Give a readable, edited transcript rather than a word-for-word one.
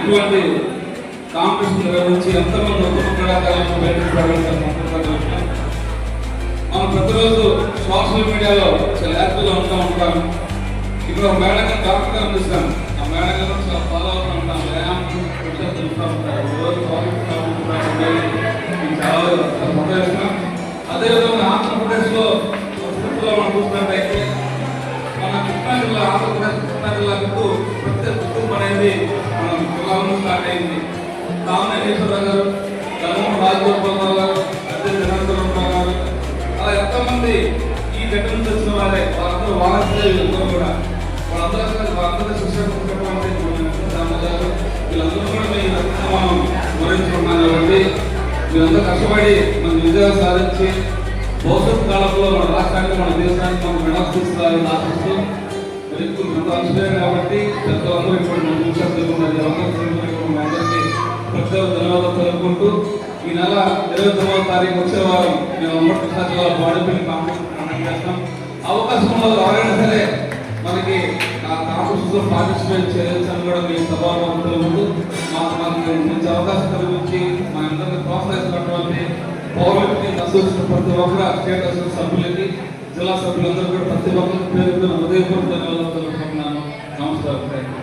ఇటువంటి కాంపిటీషన్ నిర్వహించి ఎంతమంది ఉత్తమ క్రీడాకారులను బయటకు ప్రకటించారు. మనం ప్రతిరోజు సోషల్ మీడియాలో చాలా యాక్టివ్గా ఉంటాం. ఇక్కడ ఒక మేడం గారు డాక్టర్ గారు చూస్తాను. ఆ మేడం గారు చాలా ఫాలో అవుతూ ఉంటాం. వ్యాయామం తెలుస్తూ ఉంటారు. రోజు చాలా మొదలుస్తాం. అదేవిధంగా ఆంధ్రప్రదేశ్లో మనం చూసినట్టయితే మన కృష్ణా జిల్లా, ఆంధ్రప్రదేశ్ కృష్ణా జిల్లాకు ప్రత్యేక గుర్తింపు అనేది మన జిల్లాలో స్టార్ట్ అయింది. కామనేశ్వరరావు గారు, ధర్మం రాజగోపాల్ గారు, అధ్యక్షులు గారు, అలా ఎంతోమంది ఈ గట్టి నుంచి వచ్చిన వారే వాళ్ళందరూ వాళ్ళందరూ కూడా వాళ్ళందరూ శిక్షణ వీళ్ళందరూ కూడా మీ మనం స్మరించుకున్నాం. కాబట్టి వీళ్ళందరూ కష్టపడి మన విజయాలు సాధించి భవిష్యత్ కాలంలో మన రాష్ట్రానికి, మన దేశానికి మనం మెడల్స్ తీసుకోవాలని ఆశిస్తూ ఎంత అంశమే. కాబట్టి పెద్దలందరూ ఇప్పుడు మన నిమిషాలు అందరికీ ప్రత్యేక ధన్యవాదాలు తెలుపుకుంటూ ఈ నెల 29వ తారీఖు వచ్చే వారం మేము అంబేద్కర్ జిల్లా బాడీ బిల్డింగ్ కాంపిటీషన్ కండక్ట్ చేస్తాం. అవకాశం ఉన్నది ఎవరైనా సరే మనకి ఆ కాంపిటీషన్లో పార్టిసిపేట్ చేయొచ్చని కూడా మీ సభాపతి తెలుపుతూ మాకు మంచి అవకాశం కలిగించి మా అందరినీ ప్రోత్సహిస్తున్నటువంటి పౌరులకి, అసోసియేషన్ ప్రతి ఒక్కరు, స్టేట్ అసోసియేషన్ సభ్యులకి, జిల్లా సభ్యులందరూ కూడా ప్రతి ఒక్కరికి పేరు ఉదయపూర్వక ధన్యవాదాలు తెలుపుతున్నాను. నమస్కారం.